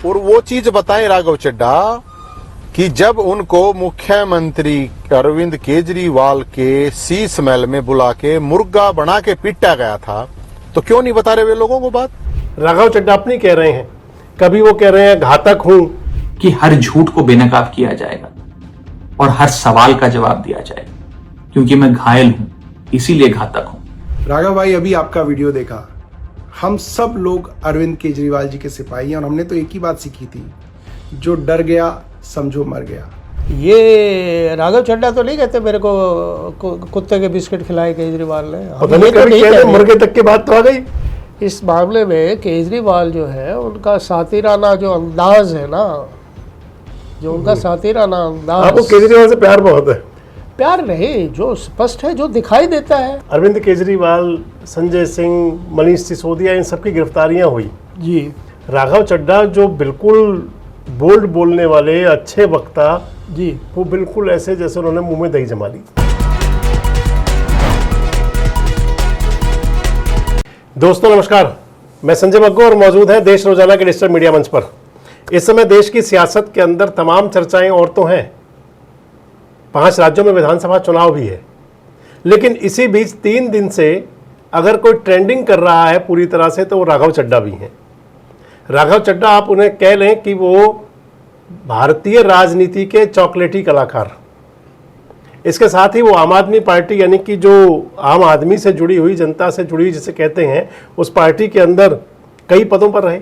और वो चीज बताएं राघव चड्ढा कि जब उनको मुख्यमंत्री अरविंद केजरीवाल के शीश महल में बुला के मुर्गा बना के पीटा गया था, तो क्यों नहीं बता रहे वे लोगों को बात? राघव चड्ढा अपनी कह रहे हैं, कभी वो कह रहे हैं घातक हूं कि हर झूठ को बेनकाब किया जाएगा और हर सवाल का जवाब दिया जाएगा, क्योंकि मैं घायल हूं, इसीलिए घातक हूं। राघव भाई, अभी आपका वीडियो देखा, हम सब लोग अरविंद केजरीवाल जी के सिपाही हैं और हमने तो एक ही बात सीखी थी, जो डर गया समझो मर गया। ये राघव चड्ढा तो नहीं कहते मेरे को कुत्ते के बिस्किट खिलाए केजरीवाल ने। पता नहीं कभी कहते, मुर्गे तक की बात तो आ गई। इस मामले में केजरीवाल जो है उनका सातिराना जो अंदाज है ना, जो उनका सातिराना अंदाज, आपको केजरीवाल से प्यार बहुत है। प्यार नहीं, जो स्पष्ट है, जो दिखाई देता है। अरविंद केजरीवाल, संजय सिंह, मनीष सिसोदिया, इन सबकी गिरफ्तारियां हुई जी। राघव चड्ढा जो बिल्कुल बोल्ड बोलने वाले अच्छे वक्ता जी, वो बिल्कुल ऐसे जैसे उन्होंने मुंह में दही जमा ली। दोस्तों नमस्कार, मैं संजय मग्गू और मौजूद है देश रोजाना के डिजिटल मीडिया मंच पर। इस समय देश की सियासत के अंदर तमाम चर्चाएं और तो हैं, 5 राज्यों में विधानसभा चुनाव भी है, लेकिन इसी बीच 3 दिन से अगर कोई ट्रेंडिंग कर रहा है पूरी तरह से तो वो राघव चड्ढा भी हैं। राघव चड्ढा, आप उन्हें कह लें कि वो भारतीय राजनीति के चॉकलेटी कलाकार, इसके साथ ही वो आम आदमी पार्टी यानी कि जो आम आदमी से जुड़ी हुई, जनता से जुड़ी हुई जिसे कहते हैं, उस पार्टी के अंदर कई पदों पर रहे।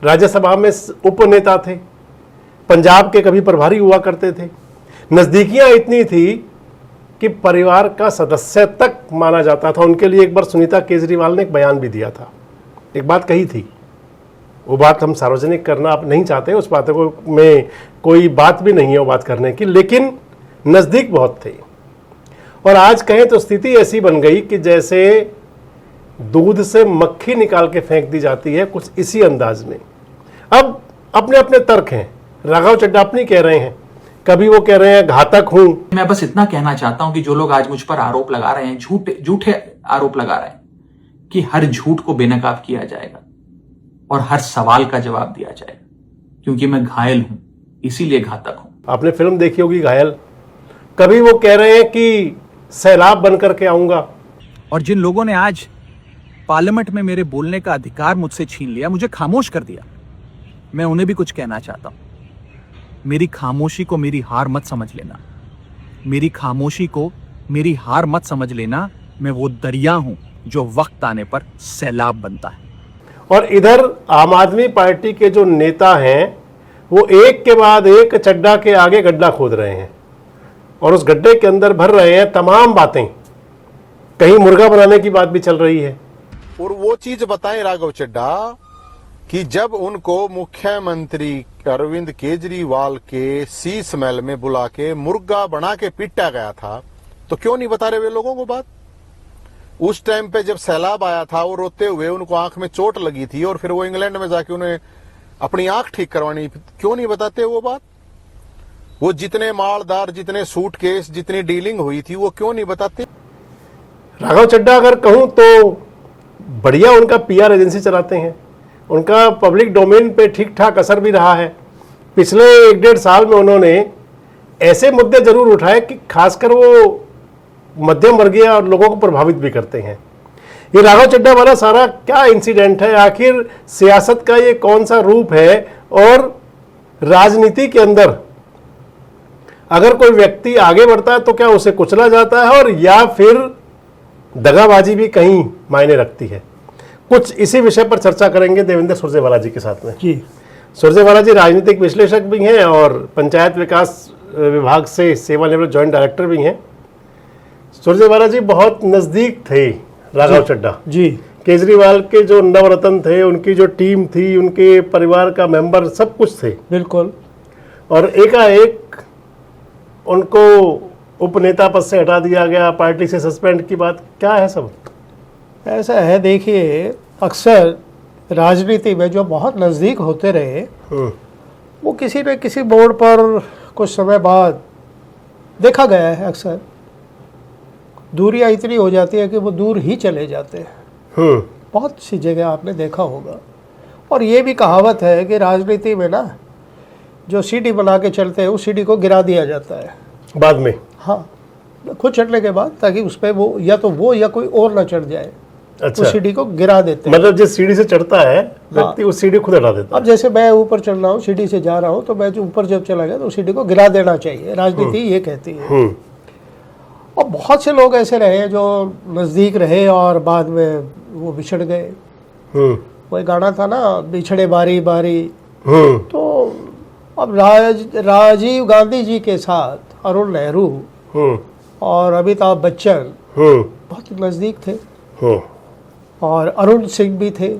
राज्यसभा में उपनेता थे, पंजाब के कभी प्रभारी हुआ करते थे। नज़दीकियां इतनी थी कि परिवार का सदस्य तक माना जाता था उनके लिए। एक बार सुनीता केजरीवाल ने एक बयान भी दिया था, एक बात कही थी, वो बात हम सार्वजनिक करना आप नहीं चाहते, उस बात को में कोई बात भी नहीं है वो बात करने की, लेकिन नज़दीक बहुत थे। और आज कहें तो स्थिति ऐसी बन गई कि जैसे दूध से मक्खी निकाल के फेंक दी जाती है, कुछ इसी अंदाज में। अब अपने अपने तर्क हैं, राघव चड्ढा अपनी कह रहे हैं, कभी वो कह रहे हैं घातक हूं। मैं बस इतना कहना चाहता हूं कि जो लोग आज मुझ पर आरोप लगा रहे हैं, झूठे आरोप लगा रहे हैं कि हर झूठ को बेनकाब किया जाएगा और हर सवाल का जवाब दिया जाएगा, क्योंकि मैं घायल हूं, इसीलिए घातक हूं। आपने फिल्म देखी होगी घायल। कभी वो कह रहे हैं कि सैलाब बन करके आऊंगा। और जिन लोगों ने आज पार्लियामेंट में मेरे बोलने का अधिकार मुझसे छीन लिया, मुझे खामोश कर दिया, मैं उन्हें भी कुछ कहना चाहता हूं। मेरी खामोशी को मेरी हार मत समझ लेना, मेरी खामोशी को मेरी हार मत समझ लेना। मैं वो दरिया हूं जो वक्त आने पर सैलाब बनता है। और इधर आम आदमी पार्टी के जो नेता हैं वो एक के बाद एक चड्ढा के आगे गड्ढा खोद रहे हैं और उस गड्ढे के अंदर भर रहे हैं तमाम बातें। कहीं मुर्गा बनाने की बात भी चल रही है। और वो चीज बताएं राघव चड्ढा कि जब उनको मुख्यमंत्री अरविंद केजरीवाल के शीश महल में बुला के मुर्गा बना के पीटा गया था, तो क्यों नहीं बता रहे वे लोगों को बात? उस टाइम पे जब सैलाब आया था, वो रोते हुए, उनको आंख में चोट लगी थी और फिर वो इंग्लैंड में जाके उन्हें अपनी आंख ठीक करवानी, क्यों नहीं बताते वो बात? वो जितने मालदार, जितने सूटकेस, जितनी डीलिंग हुई थी, वो क्यों नहीं बताते? राघव चड्ढा अगर कहूं तो बढ़िया उनका पीआर एजेंसी चलाते हैं, उनका पब्लिक डोमेन पे ठीक ठाक असर भी रहा है। पिछले 1-1.5 साल में उन्होंने ऐसे मुद्दे जरूर उठाए कि खासकर वो मध्यम वर्गीय और लोगों को प्रभावित भी करते हैं। ये राघव चड्ढा वाला सारा क्या इंसिडेंट है, आखिर सियासत का ये कौन सा रूप है? और राजनीति के अंदर अगर कोई व्यक्ति आगे बढ़ता है तो क्या उसे कुचला जाता है, और या फिर दगाबाजी भी कहीं मायने रखती है? कुछ इसी विषय पर चर्चा करेंगे देवेंद्र सुरजेवाला जी के साथ में। जी, सुरजेवाला जी राजनीतिक विश्लेषक भी हैं और पंचायत विकास विभाग से सेवानिवृत्त जॉइंट डायरेक्टर भी हैं। सुरजेवाला जी बहुत नज़दीक थे राघव चड्ढा जी। केजरीवाल के, जो नवरत्न थे, उनकी जो टीम थी, उनके परिवार का मेंबर, सब कुछ थे बिल्कुल। और एकाएक उनको उपनेता पद से हटा दिया गया, पार्टी से सस्पेंड की बात क्या है? सब ऐसा है, देखिए, अक्सर राजनीति में जो बहुत नज़दीक होते रहे वो किसी न किसी मोड़ पर कुछ समय बाद देखा गया है, अक्सर दूरियां इतनी हो जाती है कि वो दूर ही चले जाते हैं। बहुत सी जगह आपने देखा होगा। और ये भी कहावत है कि राजनीति में ना जो सीढ़ी बना के चलते हैं उस सीढ़ी को गिरा दिया जाता है बाद में। हाँ, खुद चढ़ने के बाद, ताकि उस पर वो या कोई और ना चढ़ जाए। अच्छा, उस सीढ़ी को गिरा देते हैं। मतलब जिस सीढ़ी से चढ़ता है व्यक्ति उस सीढ़ी खुद हटा देता है। अब जैसे मैं ऊपर चढ़ रहा हूँ, सीढ़ी से जा रहा हूँ, तो मैं जो ऊपर जब चला गया तो उस सीढ़ी को गिरा देना चाहिए, राजनीति ये कहती है। और बहुत से लोग ऐसे रहे जो नज़दीक रहे और बाद में वो बिछड़ गए। वो एक गाना था ना, बिछड़े बारी बारी। तो अब राजीव गांधी जी के साथ अरुण नेहरू और अमिताभ बच्चन बहुत नज़दीक थे, और अरुण सिंह भी थे।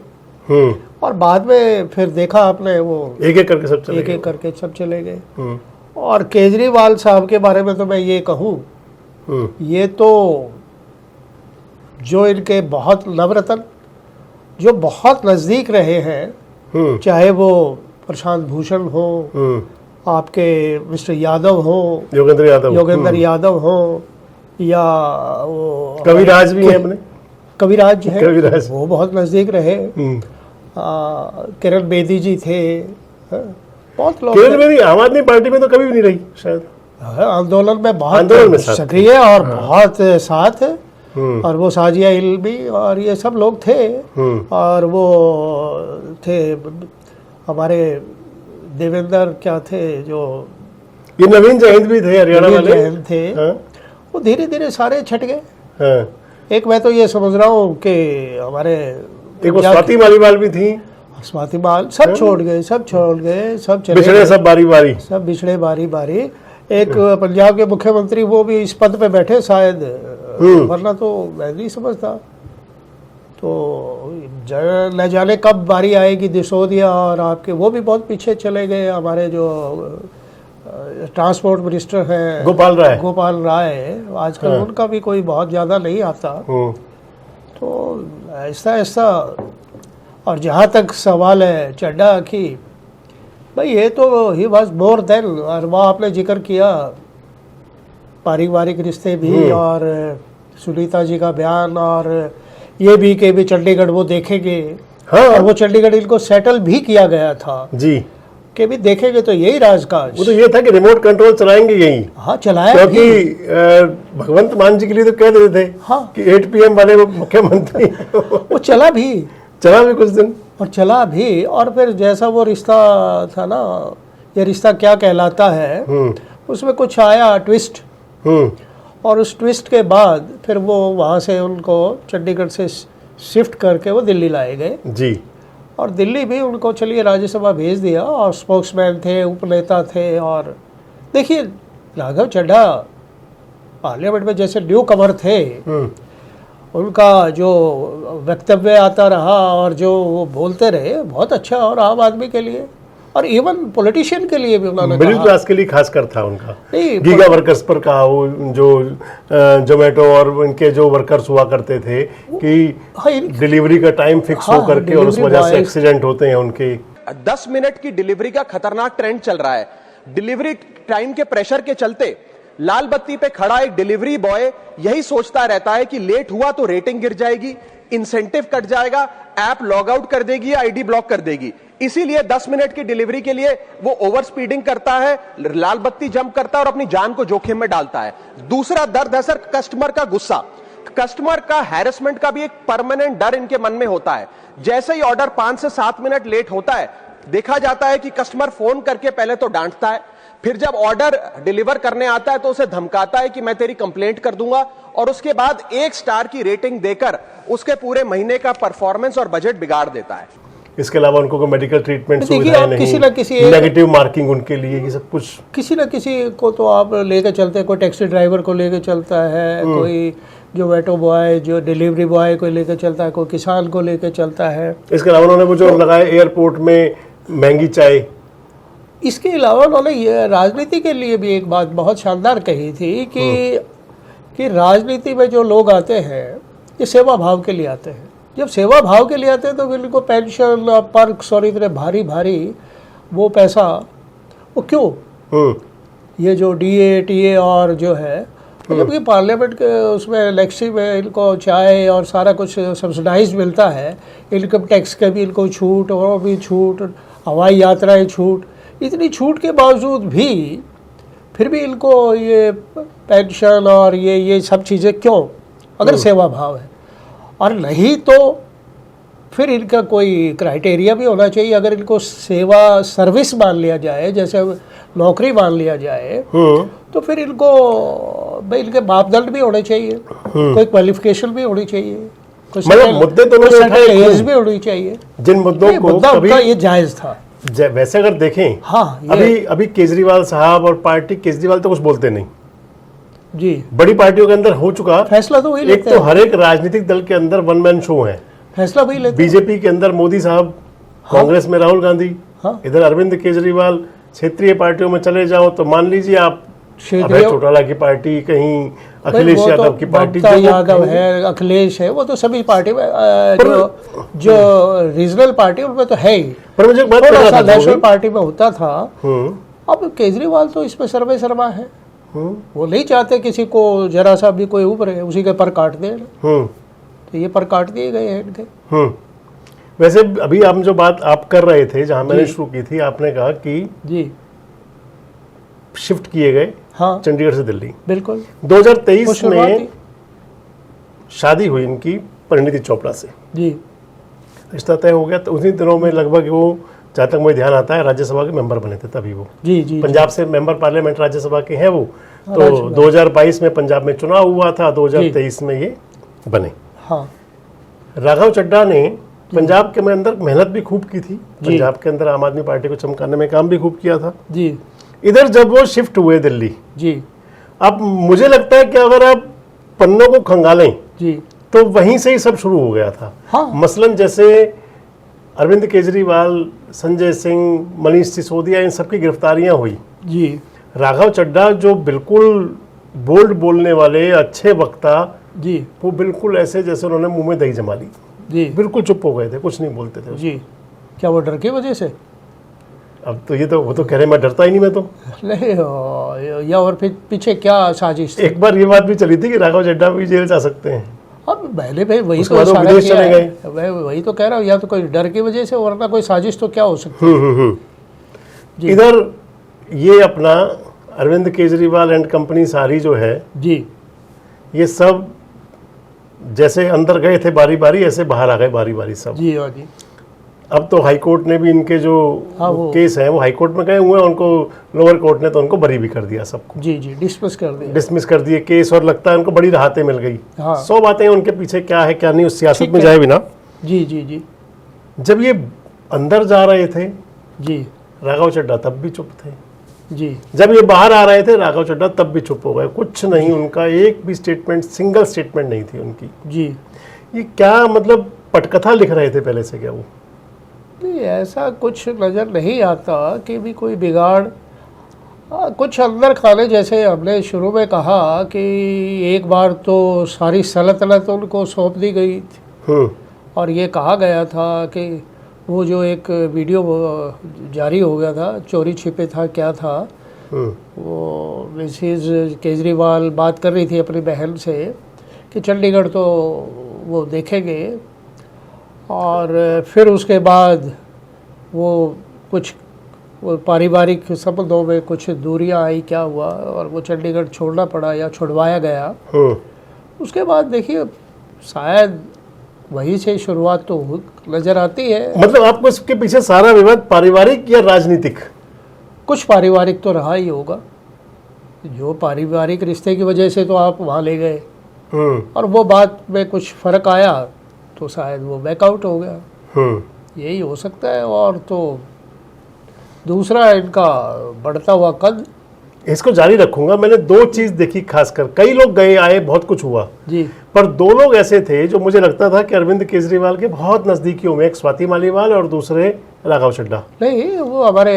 और बाद में फिर देखा आपने, वो एक एक करके सब चले एक एक करके सब चले गए। और केजरीवाल साहब के बारे में तो मैं ये कहूँ, ये तो जो इनके बहुत नवरत्न जो बहुत नज़दीक रहे हैं, चाहे वो प्रशांत भूषण हो, आपके मिस्टर यादव हो, योगेंद्र यादव हो, या वो कविराज भी है अपने, कविराज है, वो बहुत नज़दीक रहे। किरण बेदी जी थे, बहुत लोग। किरण बेदी आम आदमी पार्टी में तो कभी भी नहीं रही शायद, आंदोलन में बहुत सक्रिय और बहुत साथ, और वो साजिया इल्मी और ये सब लोग थे। और वो थे हमारे देवेंद्र क्या थे, जो ये नवीन जयंत भी थे, हरियाणा वाले जयंत थे। वो धीरे धीरे सारे छट गए। एक मैं तो ये समझ रहा हूँ कि हमारे एक वो स्वाति मालीवाल भी थी, स्वाति माल, सब छोड़ गए, सब चले बिछड़े सब बारी बारी, सब बिछड़े बारी बारी। एक पंजाब के मुख्यमंत्री, वो भी इस पद पे बैठे शायद, वरना तो मैं नहीं समझता। तो न जाने कब बारी आएगी दिसोदिया और आपके, वो भी बहुत पीछे चले गए। हमारे जो ट्रांसपोर्ट मिनिस्टर हैं गोपाल राय, आजकल उनका भी कोई बहुत ज़्यादा नहीं आता। तो ऐसा ऐसा। और जहाँ तक सवाल है चड्ढा की, भाई ये तो ही वॉज मोर देन, और वहाँ आपने जिक्र किया पारिवारिक रिश्ते भी, और सुनीता जी का बयान, और ये भी कि भी चंडीगढ़ वो देखेंगे। और वो चंडीगढ़ इनको सेटल भी किया गया था जी, कि भी देखेंगे तो यही राजकाज। वो तो ये था कि रिमोट कंट्रोल चलाएंगे यही। हाँ, चलाया, क्योंकि भगवंत मान जी के लिए तो कह देते थे कि 8 PM वाले मुख्यमंत्री वो चला भी कुछ दिन, और चला भी। और फिर जैसा वो रिश्ता था ना, ये रिश्ता क्या कहलाता है, उसमें कुछ आया ट्विस्ट, और उस ट्विस्ट के बाद फिर वो वहाँ से उनको चंडीगढ़ से शिफ्ट करके वो दिल्ली लाए गए जी। और दिल्ली भी उनको चलिए राज्यसभा भेज दिया, और स्पोक्समैन थे, उपनेता थे। और देखिए राघव चड्ढा पार्लियामेंट में जैसे न्यू कमर थे, उनका जो वक्तव्य आता रहा और जो वो बोलते रहे, बहुत अच्छा। और आम आदमी के लिए और इवन पॉलिटिशियन के लिए भी उन्होंने, मिडिल क्लास के लिए खासकर था उनका। गीगा वर्कर्स पर कहा, वो जो जोमेटो और उनके जो वर्कर्स हुआ करते थे कि डिलीवरी का टाइम फिक्स हो करके, और उस वजह से एक्सीडेंट होते हैं उनके। 10 मिनट की डिलीवरी का खतरनाक ट्रेंड चल रहा है। डिलीवरी टाइम के प्रेशर के चलते लाल बत्ती पे खड़ा एक डिलीवरी बॉय यही सोचता रहता है कि लेट हुआ तो रेटिंग गिर जाएगी, इंसेंटिव कट जाएगा, ऐप लॉग आउट कर देगी या आईडी ब्लॉक कर देगी। इसीलिए 10 मिनट की डिलीवरी के लिए वो ओवर स्पीडिंग करता है, लाल बत्ती जंप करता है और अपनी जान को जोखिम में डालता है। दूसरा दर्द है सर कस्टमर का गुस्सा, कस्टमर का हैरेसमेंट का भी एक परमानेंट डर इनके मन में होता है। जैसे ही ऑर्डर 5 से 7 मिनट लेट होता है, देखा जाता है कि कस्टमर फोन करके पहले तो डांटता है, फिर जब ऑर्डर डिलीवर करने आता है तो उसे धमकाता है कि मैं तेरी कंप्लेंट कर दूंगा, और उसके बाद 1 स्टार की रेटिंग देकर उसके पूरे महीने का परफॉर्मेंस और बजट बिगाड़ देता है। इसके अलावा उनको कोई मेडिकल ट्रीटमेंट सुविधाएं नहीं, किसी न किसी नेगेटिव मार्किंग उनके लिए, ये सब कुछ किसी न किसी को तो आप लेके चलते हैं। कोई टैक्सी ड्राइवर को लेके चलता है, कोई जोमेटो बॉय, जो डिलीवरी बॉय को लेके चलता है, कोई किसान को लेके चलता है। इसके अलावा उन्होंने वो जो लगाए एयरपोर्ट में महंगी चाय, इसके अलावा उन्होंने ये राजनीति के लिए भी एक बात बहुत शानदार कही थी कि राजनीति में जो लोग आते हैं ये सेवा भाव के लिए आते हैं। जब सेवा भाव के लिए आते हैं तो फिर इनको पेंशन पर्क्स और इतने भारी भारी वो पैसा, वो क्यों? ये जो DA TA और जो है जबकि पार्लियामेंट के उसमें इलेक्शन में इनको चाय और सारा कुछ सब्सिडाइज मिलता है, इनकम टैक्स के भी इनको छूट और भी छूट, हवाई यात्राएं छूट, इतनी छूट के बावजूद भी फिर भी इनको ये पेंशन और ये सब चीज़ें क्यों, अगर सेवा भाव है। और नहीं तो फिर इनका कोई क्राइटेरिया भी होना चाहिए। अगर इनको सेवा सर्विस मान लिया जाए, जैसे नौकरी मान लिया जाए, तो फिर इनको भाई इनके मापदंड भी होने चाहिए, कोई क्वालिफिकेशन भी होनी चाहिए, मतलब मुद्दे तो एज भी होनी चाहिए। जिन मुद्दों को कभी ये जायज था। वैसे अगर देखें, हाँ, अभी केजरीवाल साहब और पार्टी, केजरीवाल तो कुछ बोलते नहीं जी, बड़ी पार्टियों के अंदर हो चुका फैसला तो वही एक लेते तो हैं। हर एक राजनीतिक दल के अंदर वन मैन शो है। फैसला वही लेते हैं। बीजेपी के अंदर मोदी साहब, कांग्रेस में राहुल गांधी, हाँ। इधर अरविंद केजरीवाल, क्षेत्रीय पार्टियों में चले जाओ तो मान लीजिए आप अभय चौटाला की पार्टी, कहीं अखिलेश यादव की पार्टी, ममता यादव है, अखिलेश है, वो तो सभी पार्टी में जो रीजनल पार्टी उनमें तो है ही। पर मुझे एक बात थोड़ा सा बताना नेशनल पार्टी में होता था। अब केजरीवाल तो इसमें सर्वे शर्मा है, वो नहीं चाहते किसी को जरा सा भी कोई उभरे, उसी के पर काट दे, तो ये पर काट दिए गए हैं इनके। वैसे अभी हम जो बात आप कर रहे थे, जहां मैंने शुरू की थी, आपने कहा कि जी शिफ्ट किए गए, हाँ, चंडीगढ़ से दिल्ली। बिल्कुल। 2023 में शादी हुई इनकी परिणीति चोपड़ा से, जी, रिश्ता तय हो गया। तो उसी दिनों में लगभग वो, जहाँ तक मुझे ध्यान आता है, राज्यसभा के मेंबर बने थे तभी वो। जी जी, पंजाब से मेंबर पार्लियामेंट राज्यसभा के हैं वो। तो 2022 में पंजाब में चुनाव हुआ था, 2023 में ये बने। हाँ, राघव चड्ढा ने पंजाब के अंदर मेहनत भी खूब की थी, पंजाब के अंदर आम आदमी पार्टी को चमकाने में काम भी खूब किया था जी। इधर जब वो शिफ्ट हुए दिल्ली, जी, अब मुझे लगता है कि अगर आप पन्नों को खंगालें जी, तो वहीं से ही सब शुरू हो गया था। हाँ। मसलन जैसे अरविंद केजरीवाल, संजय सिंह, मनीष सिसोदिया, इन सबकी गिरफ्तारियां हुई। जी, राघव चड्ढा जो बिल्कुल बोल्ड बोलने वाले अच्छे वक्ता, जी, वो बिल्कुल ऐसे जैसे उन्होंने मुंह में दही जमा ली, जी, बिल्कुल चुप हो गए थे, कुछ नहीं बोलते थे। जी। क्या वो डर की वजह से? अब तो ये तो वो तो कह रहे मैं डरता ही नहीं, मैं तो नहीं, या और फिर पीछे क्या साजिश थी? एक बार ये बात भी चली थी कि राघव चड्ढा भी जेल जा सकते हैं। अब पहले भाई वही उसके तो बाद वो इशारा विदेश किया चले है। गए। मैं वही तो कह रहा हूँ, या तो कोई डर की वजह से, वरना कोई साजिश तो क्या हो सकती है। जी। इधर ये अपना अरविंद केजरीवाल एंड कंपनी सारी जो है, जी, ये सब जैसे अंदर गए थे बारी बारी, ऐसे बाहर आ गए बारी बारी सब। जी, हाँ जी। अब तो हाई कोर्ट ने भी इनके जो केस हैं वो हाई कोर्ट में गए हुए हैं, उनको लोअर कोर्ट ने तो उनको बरी भी कर दिया सबको। जी, जी, डिस्मिस कर दिया। डिसमिस कर दिए केस, और लगता है उनको बड़ी राहतें मिल गई। हाँ। 100 बातें उनके पीछे क्या है क्या नहीं, उस सियासत ठीक में है। जाए बिना। जी, जी, जी, जब ये अंदर जा रहे थे, जी, राघव चड्ढा तब भी चुप थे। जी, जब ये बाहर आ रहे थे, राघव चड्ढा तब भी चुप हो गए, कुछ नहीं, उनका एक भी स्टेटमेंट, सिंगल स्टेटमेंट नहीं थी उनकी। जी। ये क्या मतलब पटकथा लिख रहे थे पहले से क्या वो? नहीं, ऐसा कुछ नज़र नहीं आता कि भी कोई बिगाड़, कुछ अंदर खाने, जैसे हमने शुरू में कहा कि एक बार तो सारी सल्तनत उनको सौंप दी गई थी, और ये कहा गया था कि वो जो एक वीडियो जारी हो गया था, चोरी छिपे था क्या था, वो मिसेज केजरीवाल बात कर रही थी अपनी बहन से कि चंडीगढ़ तो वो देखेंगे, और फिर उसके बाद वो कुछ वो पारिवारिक संबंधों में कुछ दूरियां आई, क्या हुआ, और वो चंडीगढ़ छोड़ना पड़ा या छुड़वाया गया। उसके बाद देखिए शायद वहीं से शुरुआत तो नज़र आती है। मतलब आपको इसके पीछे सारा विवाद पारिवारिक या राजनीतिक? कुछ पारिवारिक तो रहा ही होगा, जो पारिवारिक रिश्ते की वजह से तो आप वहाँ ले गए, और वो बात में कुछ फ़र्क आया तो शायद वो बैकआउट हो गया, यही हो सकता है। और तो दूसरा इनका बढ़ता हुआ कद, इसको जारी रखूंगा। मैंने 2 चीज देखी खासकर, कई लोग गए आए, बहुत कुछ हुआ जी, पर 2 लोग ऐसे थे जो मुझे लगता था कि अरविंद केजरीवाल के बहुत नजदीकियों में, एक स्वाति मालीवाल और दूसरे राघव चड्ढा। नहीं, वो हमारे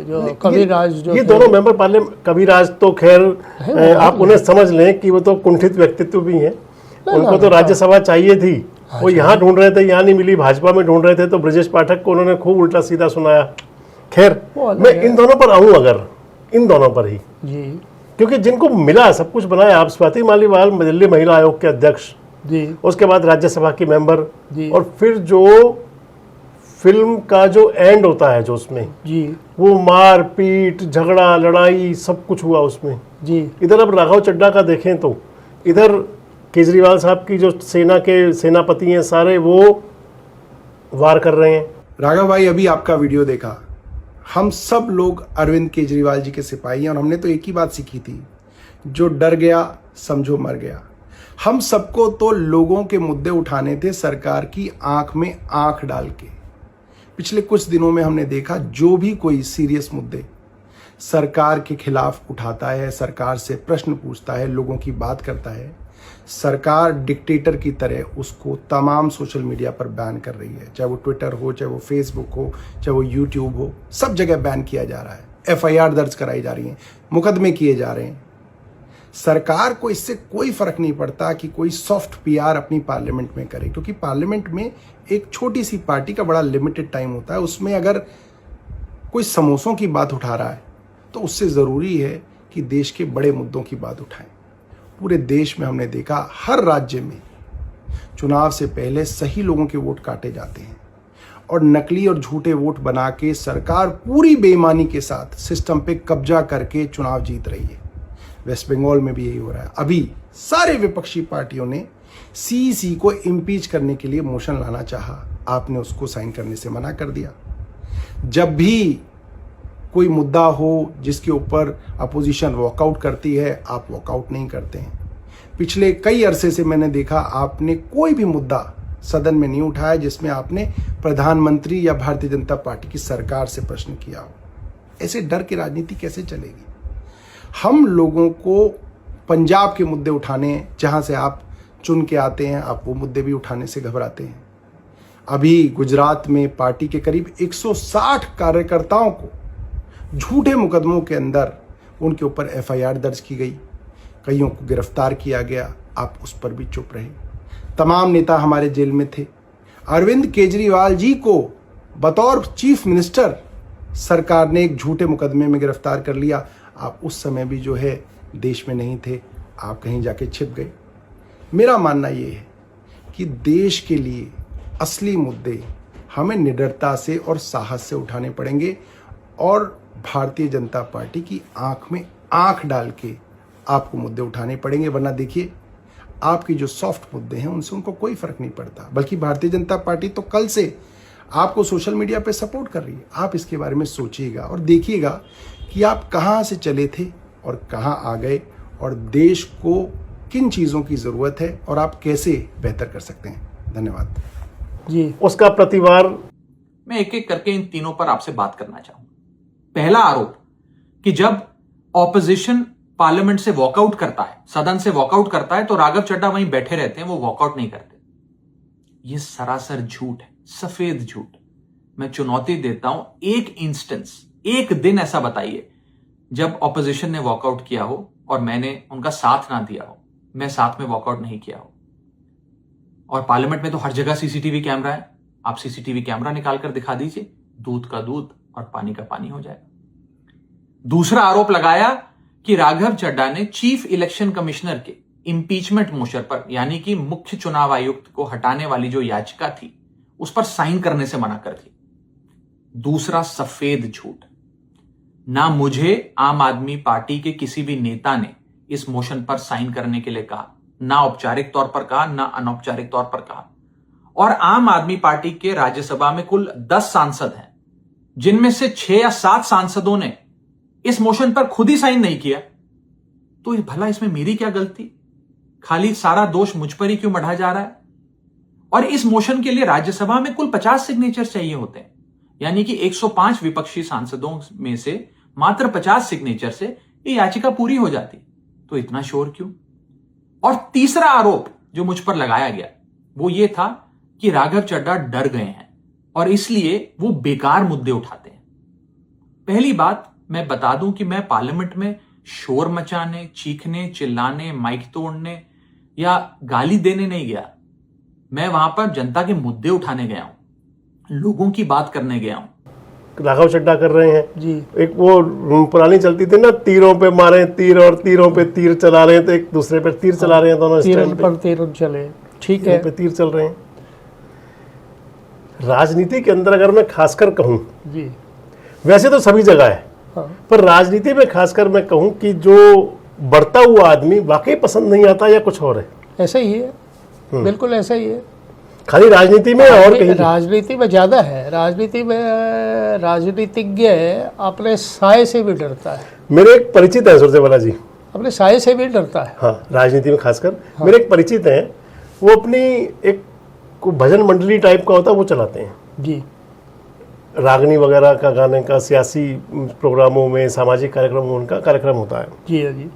जो कविराज जो ये थे, दोनों मेंबर पार्लियामेंट, कविराज तो खैर आप उन्हें समझ लें कि वो तो कुंठित व्यक्तित्व भी हैं, उनको तो राज्यसभा चाहिए थी, वो यहाँ ढूंढ रहे थे, यहाँ नहीं मिली, भाजपा में ढूंढ रहे थे, तो ब्रजेश पाठक को उन्होंने खूब उल्टा सीधा सुनाया। खैर मैं इन दोनों पर आऊं, अगर इन दोनों पर ही जी, क्योंकि जिनको मिला सब कुछ बनाया, आप स्वाति मालीवाल दिल्ली महिला आयोग के अध्यक्ष जी उसके बाद राज्यसभा की मेंबर जी। और फिर जो फिल्म का जो एंड होता है जो उसमें जी वो मार पीट झगड़ा लड़ाई सब कुछ हुआ उसमें जी। इधर अब राघव चड्ढा का देखें तो इधर केजरीवाल साहब की जो सेना के सेनापति हैं सारे वो वार कर रहे हैं। राघव भाई, अभी आपका वीडियो देखा, हम सब लोग अरविंद केजरीवाल जी के सिपाही हैं और हमने तो एक ही बात सीखी थी, जो डर गया समझो मर गया। हम सबको तो लोगों के मुद्दे उठाने थे सरकार की आंख में आंख डाल के। पिछले कुछ दिनों में हमने देखा जो भी कोई सीरियस मुद्दे सरकार के खिलाफ उठाता है, सरकार से प्रश्न पूछता है, लोगों की बात करता है, सरकार डिक्टेटर की तरह उसको तमाम सोशल मीडिया पर बैन कर रही है। चाहे वो ट्विटर हो, चाहे वो फेसबुक हो, चाहे वो यूट्यूब हो, सब जगह बैन किया जा रहा है। FIR दर्ज कराई जा रही है, मुकदमे किए जा रहे हैं। सरकार को इससे कोई फर्क नहीं पड़ता कि कोई सॉफ्ट PR अपनी पार्लियामेंट में करे, क्योंकि पार्लियामेंट में एक छोटी सी पार्टी का बड़ा लिमिटेड टाइम होता है। उसमें अगर कोई समोसों की बात उठा रहा है तो उससे ज़रूरी है कि देश के बड़े मुद्दों की बात उठाएं। पूरे देश में हमने देखा हर राज्य में चुनाव से पहले सही लोगों के वोट काटे जाते हैं और नकली और झूठे वोट बना के सरकार पूरी बेईमानी के साथ सिस्टम पे कब्जा करके चुनाव जीत रही है। वेस्ट बंगाल में भी यही हो रहा है। अभी सारे विपक्षी पार्टियों ने CEC को इम्पीच करने के लिए मोशन लाना चाहा, आपने उसको साइन करने से मना कर दिया। जब भी कोई मुद्दा हो जिसके ऊपर अपोजिशन वॉकआउट करती है, आप वॉकआउट नहीं करते हैं। पिछले कई अरसे से मैंने देखा आपने कोई भी मुद्दा सदन में नहीं उठाया जिसमें आपने प्रधानमंत्री या भारतीय जनता पार्टी की सरकार से प्रश्न किया हो। ऐसे डर की राजनीति कैसे चलेगी? हम लोगों को पंजाब के मुद्दे उठाने, जहां से आप चुन के आते हैं, आप वो मुद्दे भी उठाने से घबराते हैं। अभी गुजरात में पार्टी के करीब 160 कार्यकर्ताओं को झूठे मुकदमों के अंदर उनके ऊपर FIR दर्ज की गई, कईयों को गिरफ्तार किया गया, आप उस पर भी चुप रहे। तमाम नेता हमारे जेल में थे। अरविंद केजरीवाल जी को बतौर चीफ मिनिस्टर सरकार ने एक झूठे मुकदमे में गिरफ्तार कर लिया। आप उस समय भी जो है देश में नहीं थे, आप कहीं जाके छिप गए। मेरा मानना ये है कि देश के लिए असली मुद्दे हमें निडरता से और साहस से उठाने पड़ेंगे और भारतीय जनता पार्टी की आंख में आंख डाल के आपको मुद्दे उठाने पड़ेंगे। वरना देखिए, आपकी जो सॉफ्ट मुद्दे हैं उनसे उनको कोई फर्क नहीं पड़ता, बल्कि भारतीय जनता पार्टी तो कल से आपको सोशल मीडिया पे सपोर्ट कर रही है। आप इसके बारे में सोचिएगा और देखिएगा कि आप कहां से चले थे और कहां आ गए और देश को किन चीज़ों की ज़रूरत है और आप कैसे बेहतर कर सकते हैं। धन्यवाद जी। उसका प्रतिवार मैं एक एक करके इन तीनों पर आपसे बात करना चाहूंगा। पहला आरोप कि जब ऑपोजिशन पार्लियामेंट से वॉकआउट करता है, सदन से वॉकआउट करता है, तो राघव चड्ढा वहीं बैठे रहते हैं, वो वॉकआउट नहीं करते। यह सरासर झूठ है, सफेद झूठ। मैं चुनौती देता हूं, एक इंस्टेंस, एक दिन ऐसा बताइए जब ऑपोजिशन ने वॉकआउट किया हो और मैंने उनका साथ ना दिया हो, मैं साथ में वॉकआउट नहीं किया हो। और पार्लियामेंट में तो हर जगह CCTV कैमरा है, आप CCTV कैमरा निकाल कर दिखा दीजिए, दूध का दूध और पानी का पानी हो जाएगा। दूसरा आरोप लगाया कि राघव चड्ढा ने चीफ इलेक्शन कमिश्नर के इंपीचमेंट मोशन पर, यानी कि मुख्य चुनाव आयुक्त को हटाने वाली जो याचिका थी, उस पर साइन करने से मना कर दी। दूसरा सफेद झूठ, ना मुझे आम आदमी पार्टी के किसी भी नेता ने इस मोशन पर साइन करने के लिए कहा, ना औपचारिक तौर पर कहा, ना अनौपचारिक तौर पर कहा। और आम आदमी पार्टी के राज्यसभा में कुल 10 सांसद हैं, जिनमें से 6 या 7 सांसदों ने इस मोशन पर खुद ही साइन नहीं किया। तो भला इसमें मेरी क्या गलती? खाली सारा दोष मुझ पर ही क्यों मढ़ा जा रहा है? और इस मोशन के लिए राज्यसभा में कुल 50 सिग्नेचर चाहिए होते हैं, यानी कि 105 विपक्षी सांसदों में से मात्र 50 सिग्नेचर से ये याचिका पूरी हो जाती। तो इतना शोर क्यों? और तीसरा आरोप जो मुझ पर लगाया गया वो ये था कि राघव चड्ढा डर गए हैं और इसलिए वो बेकार मुद्दे उठाते हैं। पहली बात मैं बता दूं कि मैं पार्लियामेंट में शोर मचाने, चीखने, चिल्लाने, माइक तोड़ने या गाली देने नहीं गया। मैं वहां पर जनता के मुद्दे उठाने गया हूं, लोगों की बात करने गया हूं। राघव चड्ढा कर रहे हैं जी। एक वो पुरानी चलती थी ना, तीरों पे मारे तीर और तीरों पे तीर चला रहे हैं, तो एक दूसरे पे तीर चला रहे हैं दोनों तीरन पर तीरन चले, ठीक है, पे तीर चल रहे हैं। राजनीति के अंदर अगर मैं खासकर कहूं, जी वैसे तो सभी जगह है, हाँ, पर राजनीति में खासकर मैं कहूं कि जो बढ़ता हुआ आदमी वाकई पसंद नहीं आता या कुछ और है, ऐसा ही है, बिल्कुल ऐसा ही है। खाली राजनीति में और कहीं राजनीति में ज्यादा है, राजनीति में राजनीतिज्ञ अपने साय से भी डरता है, मेरे एक परिचित है सुरजेवाला जी, अपने साय से भी डरता है। हाँ राजनीति में खासकर मेरे एक परिचित हैं, वो अपनी एक भजन मंडली टाइप का होता है वो चलाते हैं जी, रागनी वगैरह का गाने का, सियासी प्रोग्रामों में, सामाजिक कार्यक्रमों में उनका कार्यक्रम होता है। जी जी,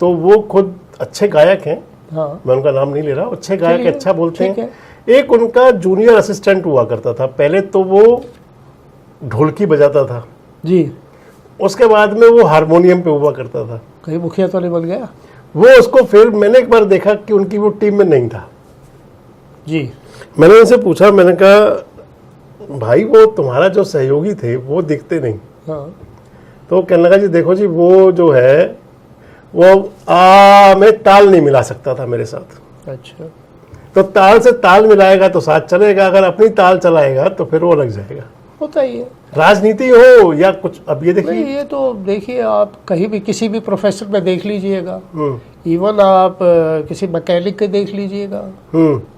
तो वो खुद अच्छे गायक हैं, हाँ, मैं उनका नाम नहीं ले रहा, अच्छे गायक चलिए, अच्छा बोलते ठीक हैं। एक उनका जूनियर असिस्टेंट हुआ करता था, पहले तो वो ढोलकी बजाता था, जी, उसके बाद में वो हारमोनियम पे हुआ करता था। कहीं मुखिया तो नहीं बन गया? वो उसको फिर मैंने एक बार देखा कि उनकी वो टीम में नहीं था। जी, मैंने उनसे पूछा, मैंने कहा भाई वो तुम्हारा जो सहयोगी थे वो दिखते नहीं। हाँ, तो कहने लगा जी देखो जी वो जो है वो मैं ताल नहीं मिला सकता था मेरे साथ। अच्छा, तो ताल से ताल मिलाएगा तो साथ चलेगा, अगर अपनी ताल चलाएगा तो फिर वो लग जाएगा। होता ही है। राजनीति हो या कुछ, अब ये नहीं, देखिए, ये तो देखिए आप कहीं भी किसी भी प्रोफेशन में देख लीजिएगा, हम्म, इवन आप किसी मैकेनिक के देख लीजिएगा,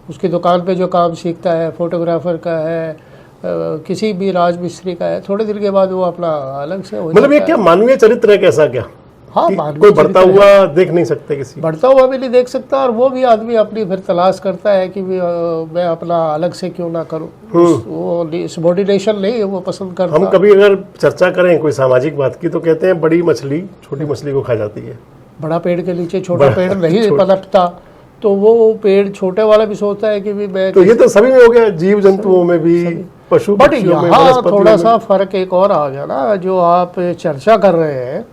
उसकी दुकान पे जो काम सीखता है, फोटोग्राफर का है, किसी भी राजमिस्त्री का है, थोड़े दिन के बाद वो अपना अलग से हो मतलब ये जाता क्या है। मानवीय चरित्र है कैसा क्या? हाँ, कि मानवीय कोई बढ़ता चरित्र हुआ देख नहीं सकते किसी, बढ़ता हुआ भी नहीं देख सकता, और वो भी आदमी अपनी फिर तलाश करता है कि मैं अपना अलग से क्यों ना करूं। वो सबॉर्डिनेशन नहीं है वो पसंद करता। हम कभी अगर चर्चा करें कोई सामाजिक बात की तो कहते हैं बड़ी मछली छोटी मछली को खा जाती है। बड़ा पेड़ के नीचे छोटा पेड़ नहीं पनपता, तो वो पेड़ छोटे वाला भी सोचता है कि भी मैं, तो ये तो सभी में हो गया, जीव जंतुओं में भी, पशु बट पक्षियों में, यहाँ वनस्पतियों थोड़ा में। सा फर्क एक और आ गया ना, जो आप चर्चा कर रहे हैं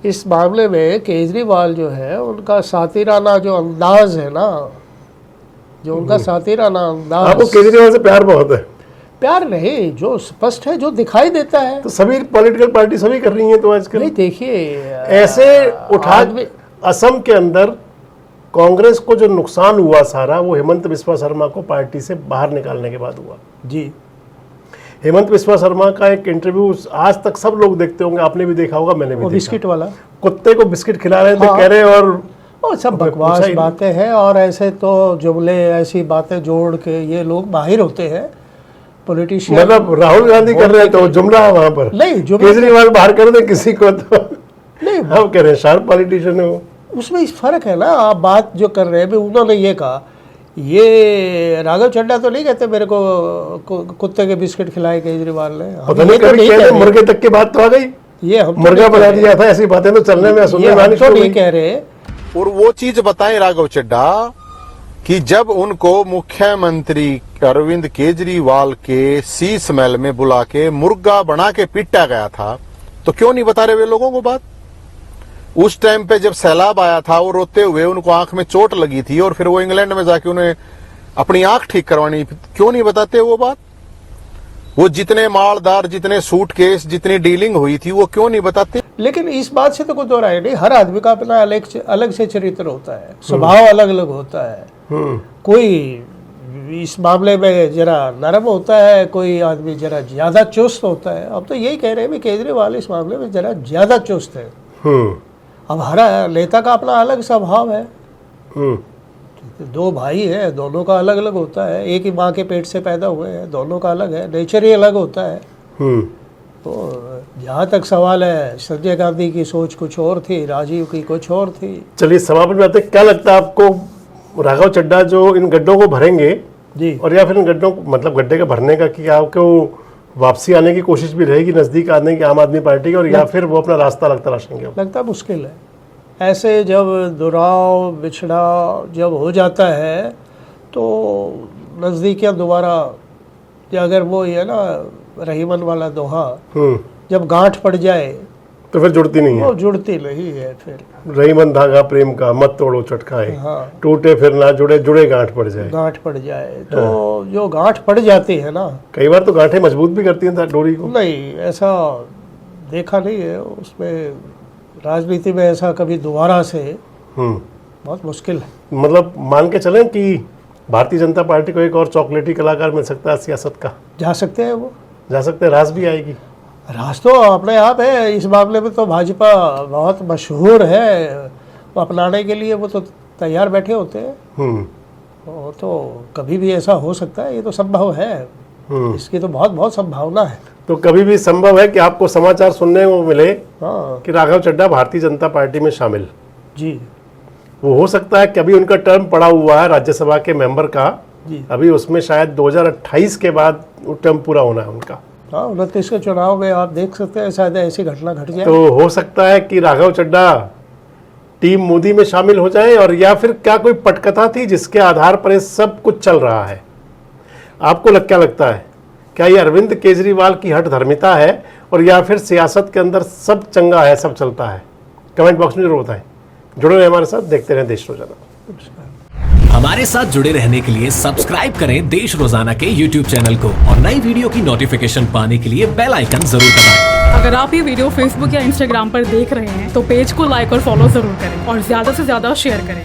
इस मामले में, केजरीवाल जो है उनका सातिराना जो अंदाज है ना, जो उनका सातिराना अंदाज, आपको केजरीवाल से प्यार बहुत है? प्यार नहीं, जो स्पष्ट है, जो दिखाई देता है। तो सभी पॉलिटिकल पार्टी सभी कर रही हैं तो आजकल। नहीं देखिए, ऐसे उठा, आदमी- असम के अंदर कांग्रेस को जो नुकसान हुआ सारा, वो हेमंत बिस्वा शर्मा को पार्टी से बाहर निकालने के बाद हुआ। जी, हेमंत बिस्वा शर्मा का एक इंटरव्यू आज तक सब लोग देखते होंगे, आपने भी देखा होगा, मैंने भी वो देखा। बिस्किट वाला, कुत्ते को बिस्किट खिला रहे थे, हाँ। कह रहे और सब पूछा बकवास ही बातें हैं, और ऐसे तो जुमले, ऐसी बातें जोड़ के ये लोग माहिर होते हैं पॉलिटिशियन। मतलब राहुल गांधी कर रहे हैं तो जुमला है वहां पर, नहीं, जुमला केजरीवाल बाहर कर दे किसी को तो नहीं, हम कह रहे हैं शार्प पॉलिटिशियन है वो। उसमें इस फर्क है ना, आप बात जो कर रहे हैं भी, उन्होंने ये कहा, ये राघव चड्ढा तो नहीं कहते मेरे को कुत्ते के बिस्किट खिलाए केजरीवाल ने। हम पता ये नहीं तो कभी नहीं कहते कह रहे। मुर्गे तक की बात तो आ गई, ये हम तो मुर्गा नहीं बना कह दिया था, ऐसी बातें तो चलने में रहे। सुनने ये में हम आनी तो शुरू नहीं हुई। कह रहे। और वो चीज बताएं राघव चड्ढा कि जब उनको मुख्यमंत्री अरविंद केजरीवाल के शीश महल में बुला के मुर्गा बना के पीटा गया था, तो क्यों नहीं बता रहे वे लोगों को बात? उस टाइम पे जब सैलाब आया था, वो रोते हुए, उनको आंख में चोट लगी थी, और फिर वो इंग्लैंड में जाके उन्हें अपनी आंख ठीक करवानी, क्यों नहीं बताते वो बात? वो जितने मालदार, जितने सूटकेस, जितनी डीलिंग हुई थी, वो क्यों नहीं बताते? लेकिन इस बात से तो कोई दो राय नहीं, हर आदमी का अपना अलग से चरित्र होता है, स्वभाव अलग अलग होता है। कोई इस मामले में जरा नरम होता है, कोई आदमी जरा ज्यादा चुस्त होता है। अब तो यही कह रहे हैं भी केजरीवाल इस मामले में जरा ज्यादा चुस्त है। अब हर नेता का अपना अलग स्वभाव है। दो भाई हैं, दोनों का अलग अलग होता है, एक ही माँ के पेट से पैदा हुए हैं, दोनों का अलग है, नेचर ही अलग होता है। तो जहाँ तक सवाल है, संजय गांधी की सोच कुछ और थी, राजीव की कुछ और थी। चलिए समापन में आते हैं। क्या लगता है आपको, राघव चड्ढा जो इन गड्ढों को भरेंगे जी, और या फिर इन गड्ढों को, मतलब गड्ढे के भरने का, कि आपको वापसी आने की कोशिश भी रहेगी नजदीक आने की आम आदमी पार्टी की, और या फिर वो अपना रास्ता लगता रखेंगे? लगता मुश्किल है। ऐसे जब दुराव बिछड़ा जब हो जाता है तो नज़दीकियाँ दोबारा, अगर वो ये ना रहीमन वाला दोहा, जब गांठ पड़ जाए तो फिर जुड़ती नहीं है। वो जुड़ती नहीं है फिर। रही मन धागा प्रेम का, मत तोड़ो चटकाए, हाँ। टूटे फिर ना जुड़े, जुड़े गांठ पड़ जाए। गांठ पड़ जाए तो जो गांठ पड़ जाती है ना, कई बार तो गांठें मजबूत भी करती हैं डोरी को। नहीं ऐसा देखा नहीं है उसमें, राजनीति में ऐसा कभी दोबारा से बहुत मुश्किल है। मतलब मान के चलें कि भारतीय जनता पार्टी को एक और चॉकलेटी कलाकार मिल सकता है सियासत का। जा सकते हैं वो, जा सकते हैं, रास भी आएगी। राज तो अपने आप है इस मामले में, तो भाजपा बहुत मशहूर है, वो अपनाने के लिए वो तो तैयार बैठे होते हैं। वो तो कभी भी ऐसा हो सकता है, ये तो संभव है, इसकी तो बहुत बहुत संभावना है। तो कभी भी संभव है कि आपको समाचार सुनने को मिले हाँ कि राघव चड्ढा भारतीय जनता पार्टी में शामिल। जी, वो हो सकता है कि अभी उनका टर्म पड़ा हुआ है राज्यसभा के मेंबर का, जी। अभी उसमें शायद 2028 के बाद वो टर्म पूरा होना है उनका। हाँ 29 के चुनाव में आप देख सकते हैं शायद ऐसी घटना घट जाए। तो हो सकता है कि राघव चड्ढा टीम मोदी में शामिल हो जाए, और या फिर क्या कोई पटकथा थी जिसके आधार पर ये सब कुछ चल रहा है। आपको क्या लगता है, क्या ये अरविंद केजरीवाल की हठ धर्मिता है, और या फिर सियासत के अंदर सब चंगा है, सब चलता है? कमेंट बॉक्स में जरूर बताएं। जुड़े रहे हमारे साथ, देखते रहें देश रोजाना। हमारे साथ जुड़े रहने के लिए सब्सक्राइब करें देश रोजाना के YouTube चैनल को, और नई वीडियो की नोटिफिकेशन पाने के लिए बेल आइकन जरूर दबाएं। अगर आप ये वीडियो Facebook या Instagram पर देख रहे हैं तो पेज को लाइक और फॉलो जरूर करें और ज्यादा से ज्यादा शेयर करें।